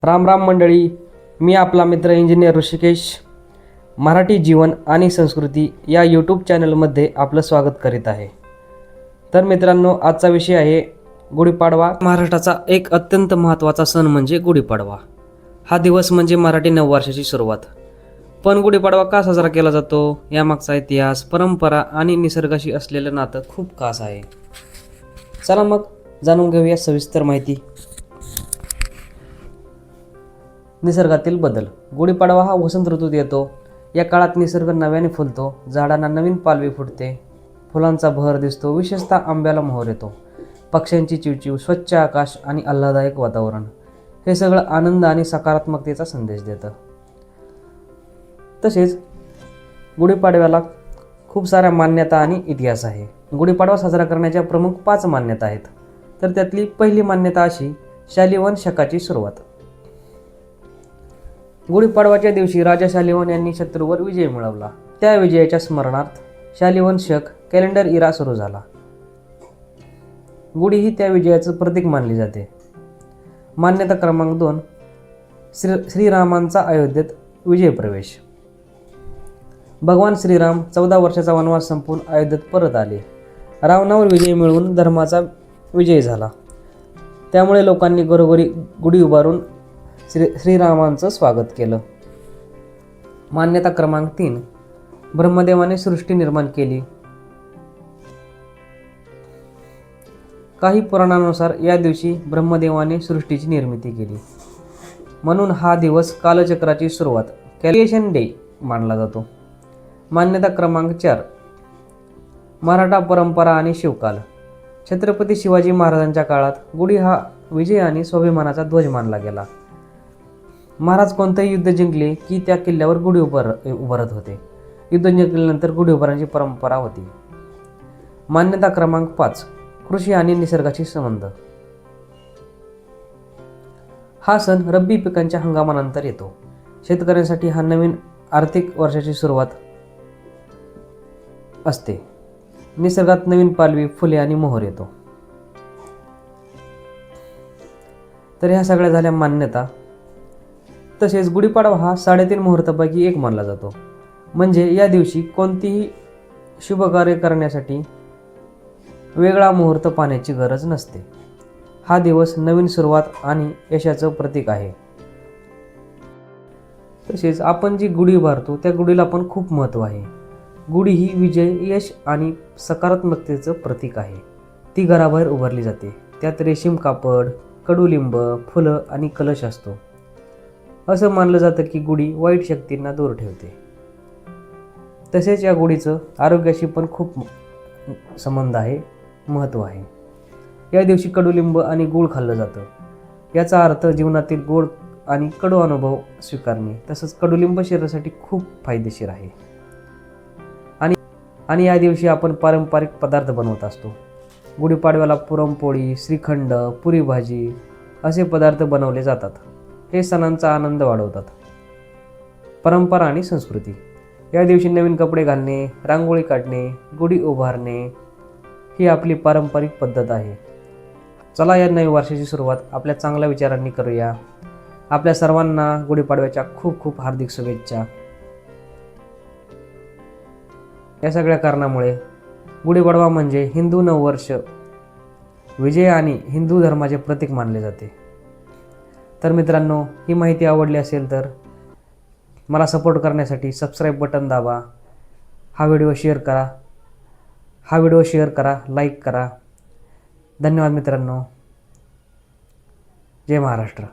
राम राम मंडळी, मी आपला मित्र इंजिनियर ऋषिकेश मराठी जीवन आणि संस्कृती या यूट्यूब चॅनलमध्ये आपलं स्वागत करीत आहे. तर मित्रांनो, आजचा विषय आहे गुढीपाडवा. महाराष्ट्राचा एक अत्यंत महत्त्वाचा सण म्हणजे गुढीपाडवा. हा दिवस म्हणजे मराठी नववर्षाची सुरुवात. पण गुढीपाडवा का साजरा केला जातो यामागचा इतिहास, परंपरा आणि निसर्गाशी असलेलं नातं खूप खास आहे. चला मग जाणून घेऊया सविस्तर माहिती. निसर्गातील बदल. गुढीपाडवा हा वसंत ऋतूत येतो. या काळात निसर्ग नव्याने फुलतो, झाडांना नवीन पालवी फुटते, फुलांचा बहर दिसतो, विशेषतः आंब्याला मोहर येतो. पक्ष्यांची चिवचिव, स्वच्छ आकाश आणि आल्हाददायक वातावरण हे सगळं आनंद आणि सकारात्मकतेचा संदेश देतं. तसेच गुढीपाडव्याला खूप साऱ्या मान्यता आणि इतिहास आहे. गुढीपाडवा साजरा करण्याच्या प्रमुख 5 मान्यता आहेत. तर त्यातली पहिली मान्यता अशी: शालिवाहन शकाची सुरुवात. गुढीपाडवाच्या दिवशी राजा शालिवाहन यांनी शत्रूवर विजय मिळवला. त्या विजयाच्या स्मरणार्थ शालिवाहन शक कॅलेंडर इरा सुरू झाला. गुढी ही त्या विजयाचं प्रतीक मानली जाते. मान्यता क्रमांक 2: श्रीरामांचा अयोध्येत विजय प्रवेश. भगवान श्रीराम 14 वर्षाचा वनवास संपवून अयोध्येत परत आले. रावणावर विजय मिळवून धर्माचा विजय झाला. त्यामुळे लोकांनी घरोघरी गुढी उभारून श्रीरामांचं स्वागत केलं. मान्यता क्रमांक 3: ब्रह्मदेवाने सृष्टी निर्माण केली. काही पुराणांनुसार या दिवशी ब्रह्मदेवाने सृष्टीची निर्मिती केली, म्हणून हा दिवस कालचक्राची सुरुवात क्रिएशन डे मानला जातो. मान्यता क्रमांक 4: मराठा परंपरा आणि शिवकाल. छत्रपती शिवाजी महाराजांच्या काळात गुढी हा विजय आणि स्वाभिमानाचा ध्वज मानला गेला. महाराज कोणतेही युद्ध जिंकले की त्या किल्ल्यावर गुढी उभारत होते. युद्ध जिंकल्यानंतर गुढी उभारण्याची परंपरा होती. मान्यता क्रमांक 5: कृषी आणि निसर्गाशी संबंध. हा सण रब्बी पिकांच्या हंगामानंतर येतो. शेतकऱ्यांसाठी हा नवीन आर्थिक वर्षाची सुरुवात असते. निसर्गात नवीन पालवी, फुले आणि मोहर येतो. तर ह्या सगळ्या झाल्या मान्यता. तसेच गुढीपाडवा हा 3.5 मुहूर्तापैकी एक मानला जातो. म्हणजे या दिवशी कोणतीही शुभ कार्य करण्यासाठी वेगळा मुहूर्त पाहण्याची गरज नसते. हा दिवस नवीन सुरुवात आणि यशाचं प्रतीक आहे. तसेच आपण जी गुढी उभारतो त्या गुढीला पण खूप महत्त्व आहे. गुढी ही विजय, यश आणि सकारात्मकतेचं प्रतीक आहे. ती घराबाहेर उभारली जाते. त्यात रेशीम कापड, कडुलिंब, फुलं आणि कलश असतो. असं मानलं जातं की गुढी वाईट शक्तींना दूर ठेवते. तसेच या गुढीचं आरोग्याशी पण खूप संबंध आहे, महत्त्व आहे. या दिवशी कडुलिंब आणि गूळ खाल्लं जातं. याचा अर्थ जीवनातील गोड आणि कडू अनुभव स्वीकारणे. तसंच कडुलिंब शरीरासाठी खूप फायदेशीर आहे. आणि या दिवशी आपण पारंपरिक पदार्थ बनवत असतो. गुढीपाडव्याला पुरणपोळी, श्रीखंड, पुरी भाजी असे पदार्थ बनवले जातात. हे सणांचा आनंद वाढवतात. परंपरा आणि संस्कृती. या दिवशी नवीन कपडे घालणे, रांगोळी काढणे, गुढी उभारणे ही आपली पारंपरिक पद्धत आहे. चला या नवीन वर्षाची सुरुवात आपल्या चांगल्या विचारांनी करूया. आपल्या सर्वांना गुढीपाडव्याच्या खूप खूप हार्दिक शुभेच्छा. या सगळ्या कारणामुळे गुढीपाडवा म्हणजे हिंदू नववर्ष, विजय आणि हिंदू धर्माचे प्रतीक मानले जाते. तर मित्रांनो, ही माहिती आवडली असेल तर मला सपोर्ट करण्यासाठी सबस्क्राईब बटन दाबा. हा व्हिडिओ शेअर करा, लाईक करा. धन्यवाद मित्रांनो. जय महाराष्ट्र.